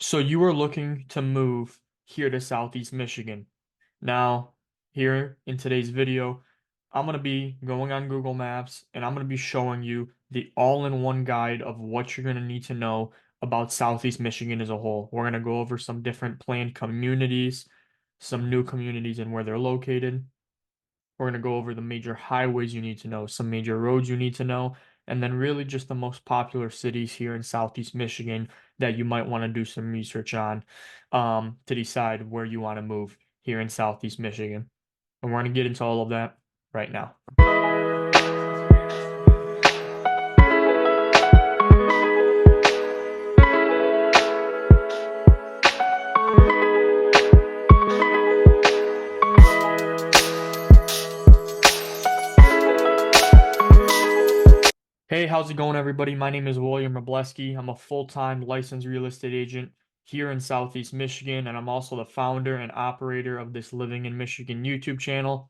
So you are looking to move here to Southeast Michigan. Now, here in today's video, I'm going to be going on Google Maps and I'm going to be showing you the all-in-one guide of what you're going to need to know about Southeast Michigan as a whole. We're going to go over some different planned communities, some new communities and where they're located. We're going to go over the major highways you need to know, some major roads you need to know, and then really just the most popular cities here in Southeast Michigan that you might want to do some research on to decide where you want to move here in Southeast Michigan. And we're going to get into all of that right now. Hey, how's it going, everybody? My name is William Robleski. I'm a full-time licensed real estate agent here in Southeast Michigan, and I'm also the founder and operator of this Living in Michigan YouTube channel.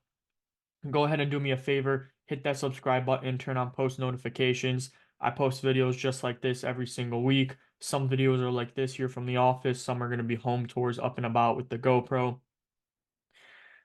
Go ahead and do me a favor, hit that subscribe button, turn on post notifications. I post videos just like this every single week. Some videos are like this here from the office, some are going to be home tours up and about with the GoPro.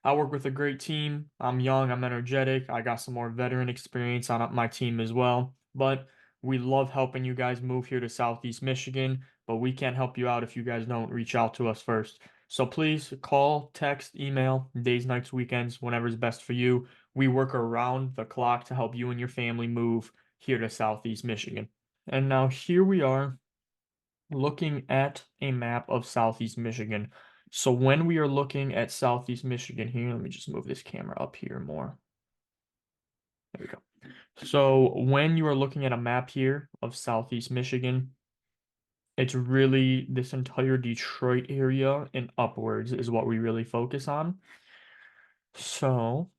I work with a great team. I'm young, I'm energetic. I got some more veteran experience on my team as well. But we love helping you guys move here to Southeast Michigan, but we can't help you out if you guys don't reach out to us first. So please call, text, email, days, nights, weekends, whenever's best for you. We work around the clock to help you and your family move here to Southeast Michigan. And now here we are looking at a map of Southeast Michigan. So when we are looking at Southeast Michigan here, let me just move this camera up here more. There we go. So when you are looking at a map here of Southeast Michigan, it's really this entire Detroit area and upwards is what we really focus on. So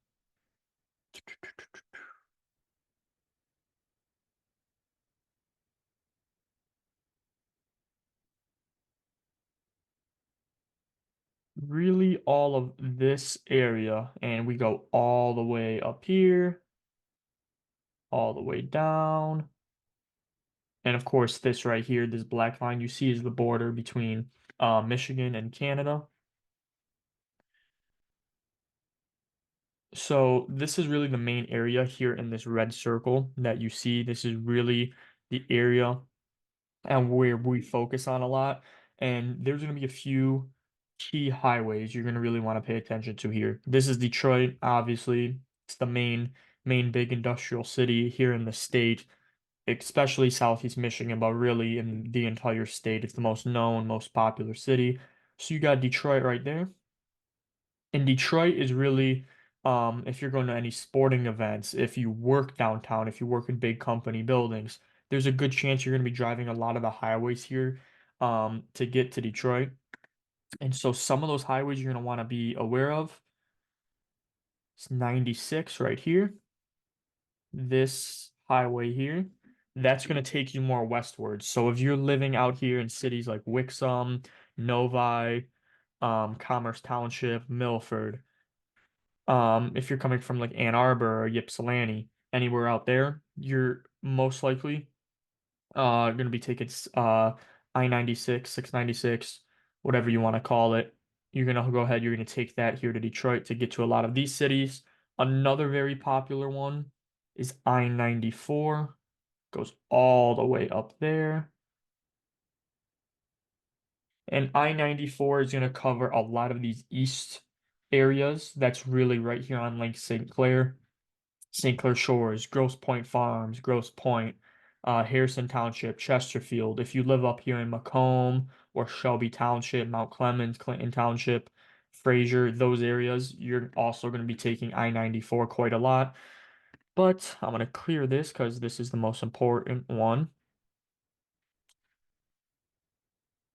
really all of this area, and we go all the way up here, all the way down. And of course, this right here, this black line you see is the border between Michigan and Canada. So this is really the main area here in this red circle that you see. This is really the area and where we focus on a lot. And there's going to be a few key highways you're going to really want to pay attention to here. This is Detroit, obviously. It's the main big industrial city here in the state, especially Southeast Michigan, but really in the entire state. It's the most known, most popular city. So you got Detroit right there. And Detroit is really, if you're going to any sporting events, if you work downtown, if you work in big company buildings, there's a good chance you're going to be driving a lot of the highways here, to get to Detroit. And so some of those highways you're going to want to be aware of. It's 96 right here. This highway here, that's going to take you more westward. So if you're living out here in cities like Wixom, Novi, Commerce Township, Milford, if you're coming from like Ann Arbor or Ypsilanti, anywhere out there, you're most likely going to be taking I-96, 696, whatever you want to call it. You're going to go ahead, you're going to take that here to Detroit to get to a lot of these cities. Another very popular one is I-94, goes all the way up there. And I-94 is going to cover a lot of these east areas. That's really right here on Lake St. Clair Shores, Grosse Pointe Farms, Grosse Pointe, Harrison Township, Chesterfield. If you live up here in Macomb or Shelby Township, Mount Clemens, Clinton Township, Fraser, those areas, you're also going to be taking I-94 quite a lot. But I'm going to clear this because this is the most important one.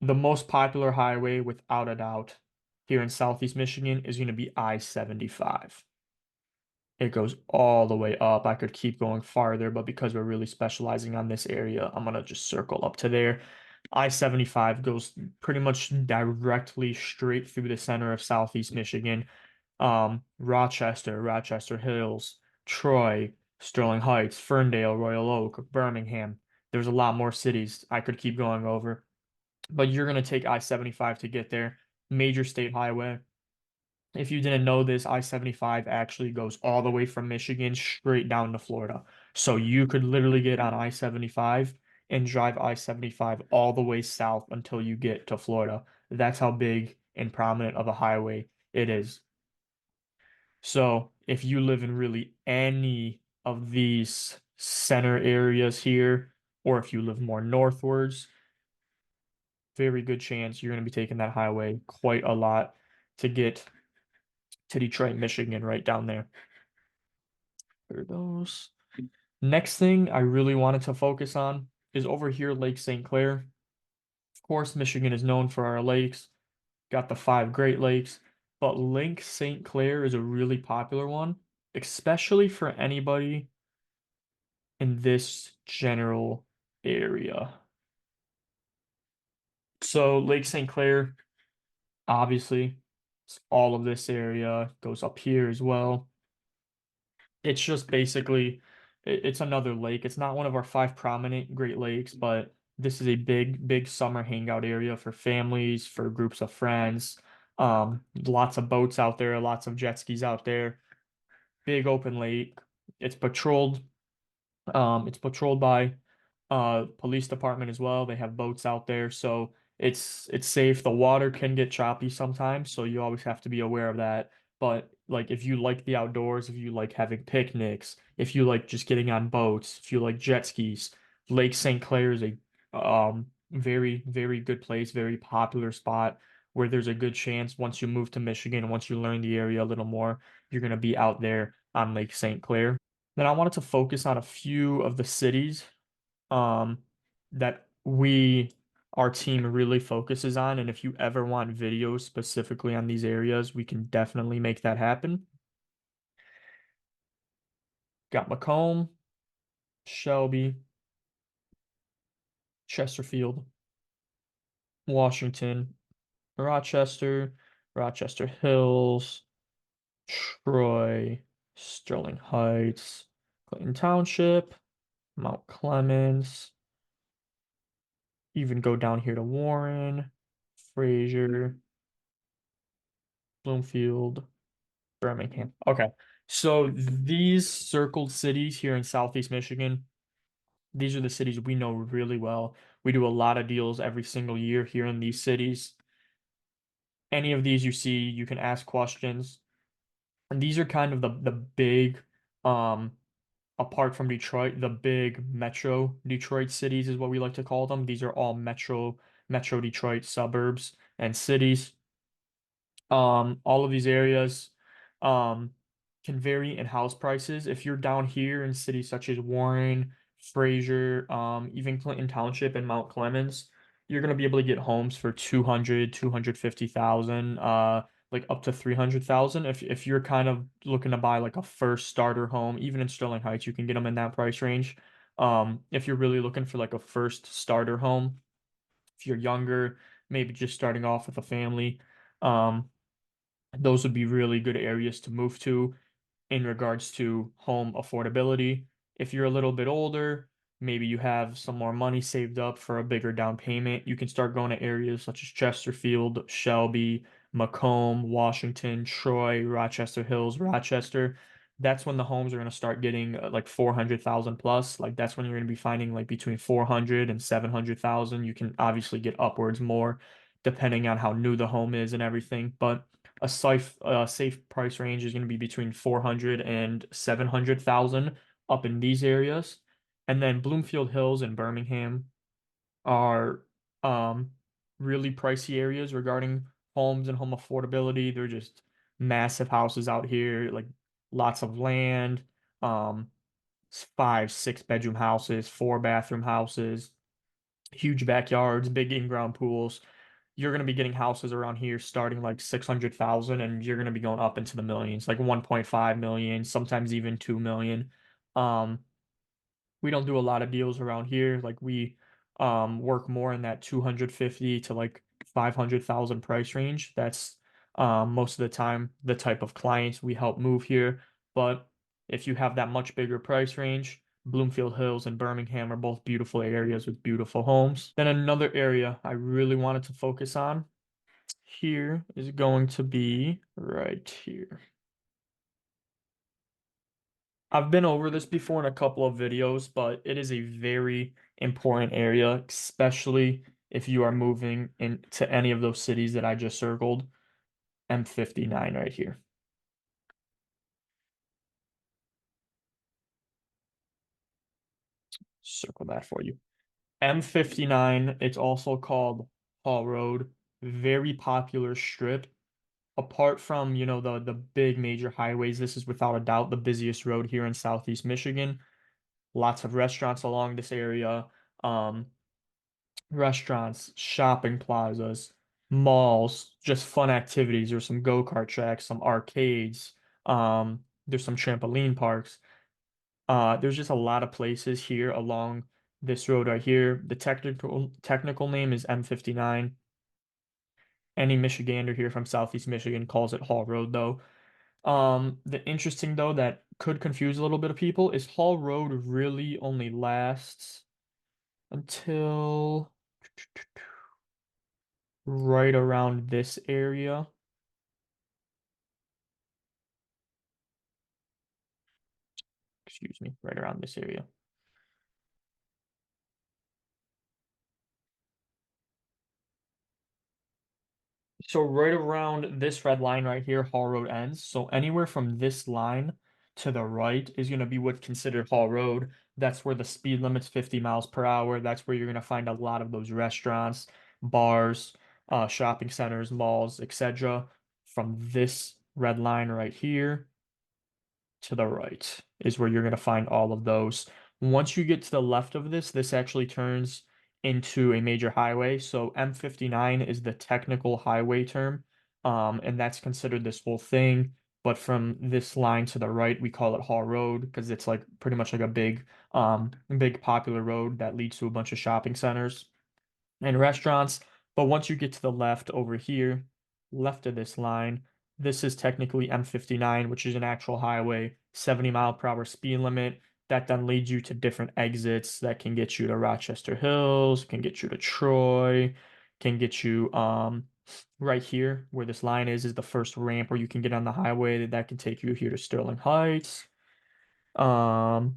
The most popular highway, without a doubt, here in Southeast Michigan is going to be I-75. It goes all the way up. I could keep going farther, but because we're really specializing on this area, I'm gonna just circle up to there. I-75 goes pretty much directly straight through the center of Southeast Michigan. Rochester, Rochester Hills, Troy, Sterling Heights, Ferndale, Royal Oak, Birmingham. There's a lot more cities I could keep going over. but you're going to take I-75 to get there. Major state highway. If you didn't know this, I-75 actually goes all the way from Michigan straight down to Florida. So you could literally get on I-75 and drive I-75 all the way south until you get to Florida. That's how big and prominent of a highway it is. So if you live in really any of these center areas here, or if you live more northwards, very good chance you're going to be taking that highway quite a lot to get to Detroit, Michigan, right down there. There those. Next thing I really wanted to focus on is over here, Lake St. Clair. Of course, Michigan is known for our lakes, got the five Great Lakes, but Lake St. Clair is a really popular one, especially for anybody in this general area. So, Lake St. Clair, obviously, it's all of this area goes up here as well. It's just basically it's another lake. It's not one of our five prominent Great Lakes, but this is a big, big summer hangout area for families, for groups of friends. Lots of boats out there, lots of jet skis out there. Big open lake. It's patrolled it's patrolled by police department as well. They have boats out there, so it's safe. The water can get choppy sometimes, so you always have to be aware of that. But like if you like the outdoors, if you like having picnics, if you like just getting on boats, if you like jet skis, Lake St. Clair is a very, very good place, very popular spot where there's a good chance once you move to Michigan, once you learn the area a little more, you're gonna be out there on Lake St. Clair. Then I wanted to focus on a few of the cities um, that our team really focuses on. And if you ever want videos specifically on these areas, we can definitely make that happen. Got Macomb, Shelby, Chesterfield, Washington, Rochester, Rochester Hills, Troy, Sterling Heights, Clinton Township, Mount Clemens, even go down here to Warren, Fraser, Bloomfield, Birmingham. Okay. So these circled cities here in Southeast Michigan, these are the cities we know really well. We do a lot of deals every single year here in these cities. Any of these you see, you can ask questions. And these are kind of the big apart from Detroit, the big metro Detroit cities is what we like to call them. These are all metro Detroit suburbs and cities. All of these areas um, can vary in house prices. If you're down here in cities such as Warren, Fraser, even Clinton Township and Mount Clemens, you're going to be able to get homes for 200, 250,000, like up to 300,000. If you're kind of looking to buy like a first starter home, even in Sterling Heights, you can get them in that price range. If you're really looking for like a first starter home, if you're younger, maybe just starting off with a family, um, those would be really good areas to move to in regards to home affordability. If you're a little bit older, maybe you have some more money saved up for a bigger down payment, you can start going to areas such as Chesterfield, Shelby, Macomb, Washington, Troy, Rochester Hills, Rochester. That's when the homes are going to start getting like 400,000 plus. Like that's when you're going to be finding like between 400 and 700,000. You can obviously get upwards more depending on how new the home is and everything, but safe price range is going to be between 400 and 700,000 up in these areas. And then Bloomfield Hills and Birmingham are um, really pricey areas regarding homes and home affordability. They're just massive houses out here, like lots of land, um, five, six bedroom houses, four bathroom houses, huge backyards, big in-ground pools. You're going to be getting houses around here starting like 600,000 and you're going to be going up into the millions, like 1.5 million, sometimes even 2 million. Um, we don't do a lot of deals around here. Like we work more in that 250 to like 500,000 price range. That's most of the time the type of clients we help move here. But if you have that much bigger price range, Bloomfield Hills and Birmingham are both beautiful areas with beautiful homes. Then another area I really wanted to focus on here is going to be right here. I've been over this before in a couple of videos, but it is a very important area, especially if you are moving into any of those cities that I just circled. M59 right here. Circle that for you. M59, it's also called Hall Road, very popular strip. Apart from, the big major highways, this is without a doubt the busiest road here in Southeast Michigan. Lots of restaurants along this area. Um, Restaurants, shopping plazas, malls, just fun activities. There's some go-kart tracks, some arcades, there's some trampoline parks. There's just a lot of places here along this road right here. The technical name is M59. Any Michigander here from Southeast Michigan calls it Hall Road though. The interesting though that could confuse a little bit of people is Hall Road really only lasts until right around this area. Excuse me, right around this area. So right around this red line right here, Hall Road ends. So anywhere from this line to the right is going to be what's considered Hall Road. That's where the speed limit's 50 miles per hour. That's where you're going to find a lot of those restaurants, bars, shopping centers, malls, etc. From this red line right here to the right is where you're going to find all of those. Once you get to the left of this, this actually turns into a major highway. So M59 is the technical highway term, and that's considered this whole thing. But from this line to the right, we call it Hall Road because it's like pretty much like a big popular road that leads to a bunch of shopping centers and restaurants. But once you get to the left over here, left of this line, this is technically M59, which is an actual highway, 70-mile-per-hour speed limit. That then leads you to different exits that can get you to Rochester Hills, can get you to Troy, can get you right here where this line is the first ramp where you can get on the highway that can take you here to Sterling Heights. Um,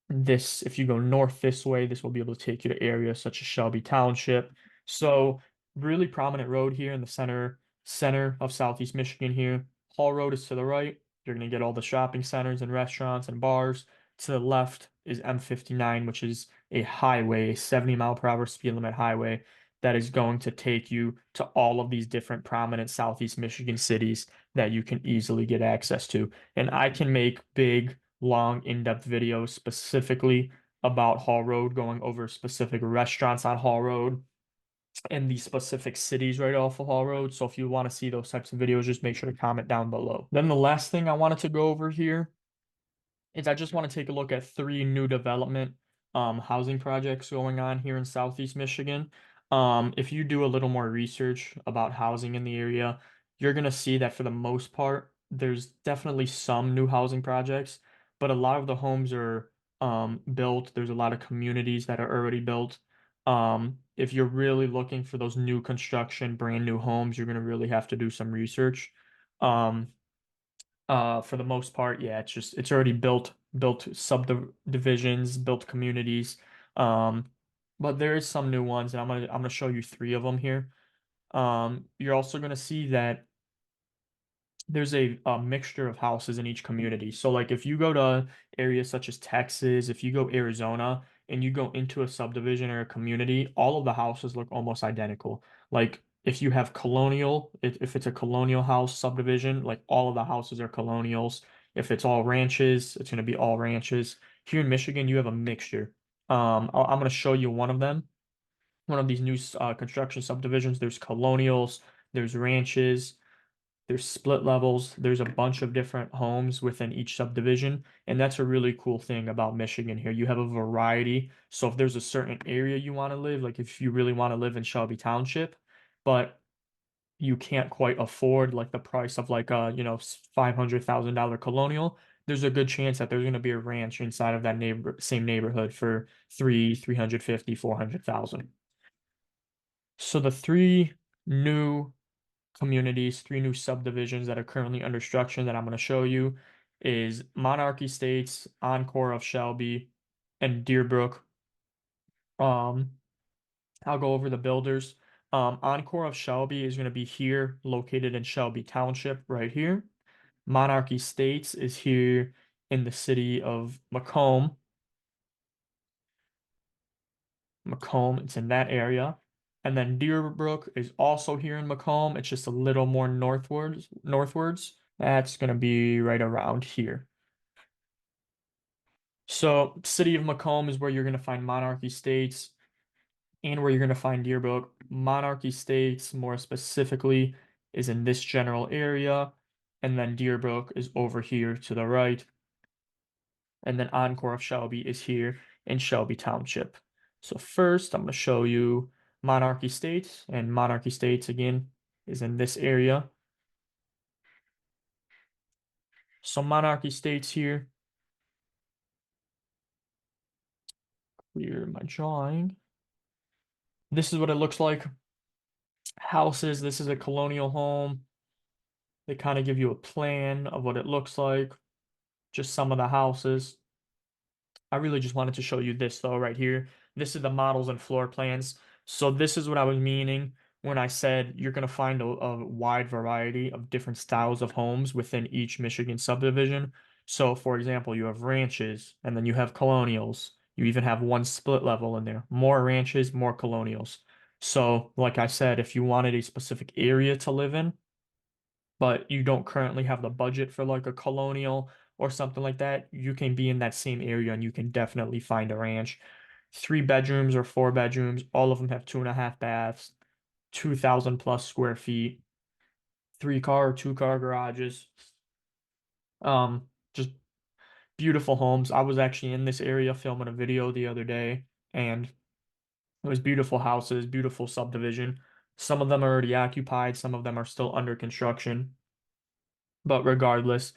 if you go north this way, this will be able to take you to areas such as Shelby Township. So really prominent road here in the center of Southeast Michigan here. Hall Road is to the right. You're going to get all the shopping centers and restaurants and bars. To the left is M59, which is a highway, a 70-mile-per-hour speed limit highway that is going to take you to all of these different prominent Southeast Michigan cities that you can easily get access to. And I can make big long, in-depth videos specifically about Hall Road, going over specific restaurants on Hall Road and the specific cities right off of Hall Road. So if you want to see those types of videos, just make sure to comment down below. Then the last thing I wanted to go over here is I just want to take a look at three new development housing projects going on here in Southeast Michigan. If you do a little more research about housing in the area, you're going to see that for the most part, there's definitely some new housing projects, but a lot of the homes are built. There's a lot of communities that are already built. If you're really looking for those new construction, brand new homes, you're going to really have to do some research. Um, for the most part, yeah, it's already built subdivisions, built communities. Um, but there is some new ones, and I'm gonna show you three of them here. You're also gonna see that there's a mixture of houses in each community. So like if you go to areas such as Texas, if you go Arizona and you go into a subdivision or a community, all of the houses look almost identical. Like if you have colonial, if it's a colonial house subdivision, like all of the houses are colonials. If it's all ranches, it's going to be all ranches. Here in Michigan, you have a mixture. I'm going to show you one of them. One of these new construction subdivisions. There's colonials, there's ranches. There's split levels. There's a bunch of different homes within each subdivision. And that's a really cool thing about Michigan here. You have a variety. So if there's a certain area you want to live, like if you really want to live in Shelby Township, but you can't quite afford like the price of like a, $500,000 colonial, there's a good chance that there's going to be a ranch inside of that same neighborhood for 350, 400,000. So the three new communities, three new subdivisions that are currently under construction that I'm going to show you is Monarch Estates, Encore of Shelby, and Deerbrook. Um, I'll go over the builders. Encore of Shelby is going to be here, located in Shelby Township, right here. Monarch Estates is here in the city of Macomb. Macomb, it's in that area. And then Deerbrook is also here in Macomb. It's just a little more northwards. That's going to be right around here. So, city of Macomb is where you're going to find Monarch Estates and where you're going to find Deerbrook. Monarch Estates, more specifically, is in this general area. And then Deerbrook is over here to the right. And then Encore of Shelby is here in Shelby Township. So first, I'm going to show you Monarch Estates, and Monarch Estates again is in this area. So Monarch Estates here. Clear my drawing. This is what it looks like. Houses. This is a colonial home. They kind of give you a plan of what it looks like. Just some of the houses. I really just wanted to show you this though, right here. This is the models and floor plans. So this is what I was meaning when I said you're going to find a wide variety of different styles of homes within each Michigan subdivision. So for example, you have ranches and then you have colonials. You even have one split level in there. More ranches, more colonials. So like I said, if you wanted a specific area to live in, but you don't currently have the budget for like a colonial or something like that, you can be in that same area and you can definitely find a ranch. 3 bedrooms or 4 bedrooms, all of them have 2.5 baths, 2,000 plus square feet, 3 car or 2 car garages. Just beautiful homes. I was actually in this area filming a video the other day, and it was beautiful houses, beautiful subdivision. Some of them are already occupied, some of them are still under construction. But regardless,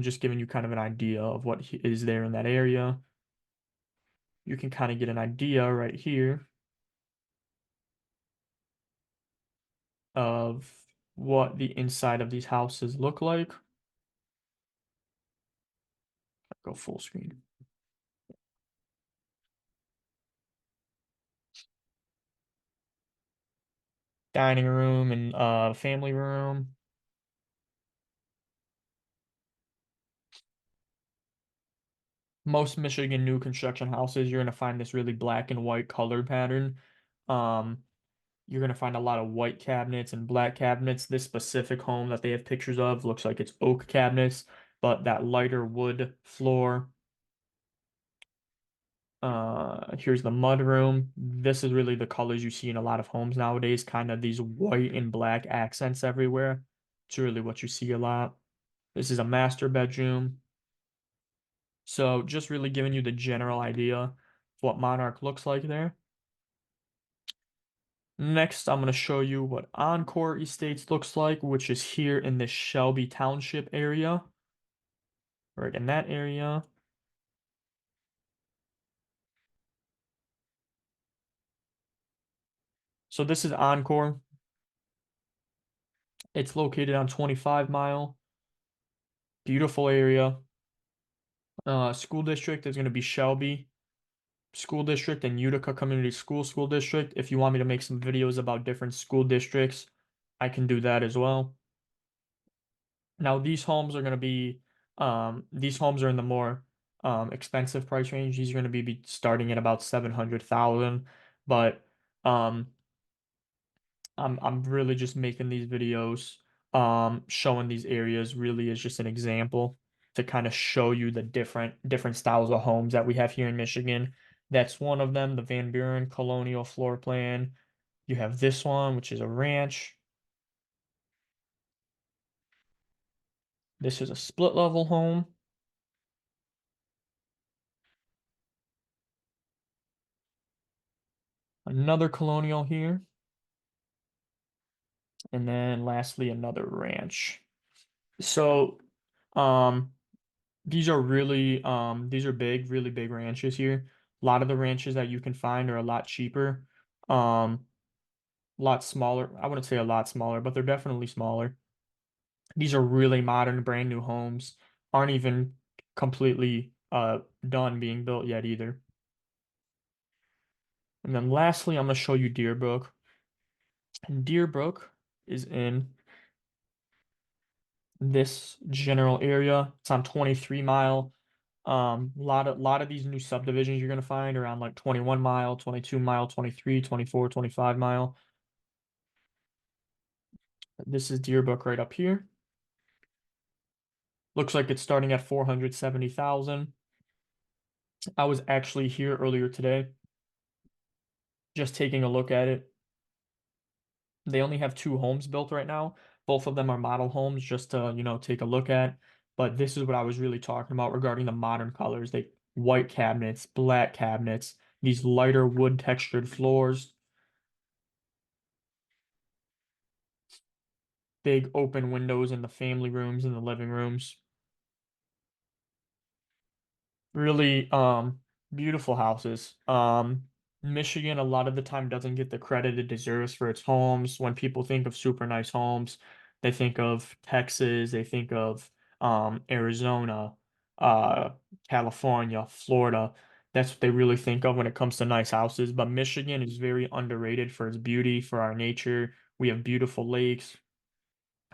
just giving you kind of an idea of what is there in that area. You can kind of get an idea right here of what the inside of these houses look like. Go full screen. Dining room and family room. Most Michigan new construction houses, you're going to find this really black and white color pattern. Um, You're going to find a lot of white cabinets and black cabinets. This specific home that they have pictures of looks like it's oak cabinets, but that lighter wood floor. Here's the mud room. This is really the colors you see in a lot of homes nowadays, kind of these white and black accents everywhere. It's really what you see a lot. This is a master bedroom. So just really giving you the general idea of what Monarch looks like there. Next, I'm going to show you what Encore Estates looks like, which is here in the Shelby Township area. Right in that area. So this is Encore. It's located on 25 Mile. Beautiful area. School district is going to be Shelby School District and Utica Community School District. If you want me to make some videos about different school districts, I can do that as well. Now these homes are going to be these homes are in the more expensive price range. These are going to be starting at about 700,000, but um I'm really just making these videos showing these areas really is just an example to kind of show you the different styles of homes that we have here in Michigan. That's one of them, the Van Buren Colonial Floor Plan. You have this one, which is a ranch. This is a split level home. Another colonial here. And then lastly, another ranch. So, um, these are big, really big ranches here. A lot of the ranches that you can find are a lot cheaper. Um, a lot smaller. I wouldn't say a lot smaller, but they're definitely smaller. These are really modern, brand new homes. Aren't even completely done being built yet either. And then lastly, I'm gonna show you Deerbrook. And Deerbrook is in this general area. It's on 23 Mile. A lot of these new subdivisions you're gonna find around like 21 Mile, 22 Mile, 23, 24, 25 Mile. This is Deerbrook right up here. Looks like it's starting at 470,000. I was actually here earlier today, just taking a look at it. They only have two homes built right now. Both of them are model homes, just to, take a look at. But this is what I was really talking about regarding the modern colors. They white cabinets, black cabinets, these lighter wood textured floors, big open windows in the family rooms and the living rooms. Really beautiful houses. Michigan a lot of the time doesn't get the credit it deserves for its homes. When people think of super nice homes, they think of Texas, they think of Arizona, uh California, Florida. That's what they really think of when it comes to nice houses. But Michigan is very underrated for its beauty, for our nature. We have beautiful lakes,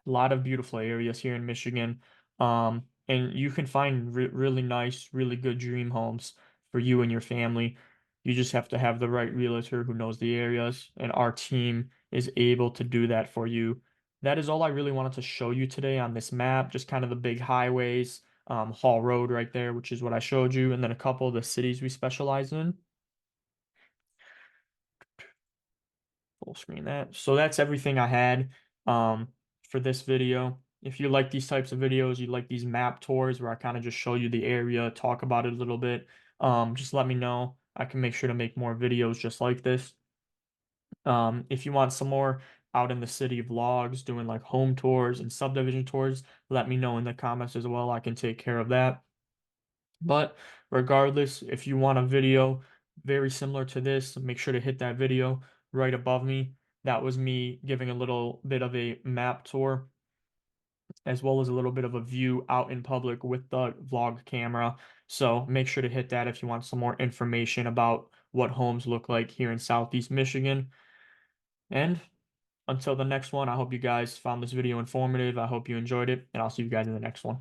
a lot of beautiful areas here in Michigan. And you can find really nice, really good dream homes for you and your family. You just have to have the right realtor who knows the areas, and our team is able to do that for you. That is all I really wanted to show you today on this map, just kind of the big highways, Hall Road right there, which is what I showed you, and then a couple of the cities we specialize in. Full screen that. So that's everything I had for this video. If you like these types of videos, you like these map tours where I kind of just show you the area, talk about it a little bit, just let me know. I can make sure to make more videos just like this. If you want some more out in the city vlogs, doing like home tours and subdivision tours, let me know in the comments as well. I can take care of that. But regardless, if you want a video very similar to this, make sure to hit that video right above me. That was me giving a little bit of a map tour, as well as a little bit of a view out in public with the vlog camera. So make sure to hit that if you want some more information about what homes look like here in Southeast Michigan. And until the next one, I hope you guys found this video informative. I hope you enjoyed it, and I'll see you guys in the next one.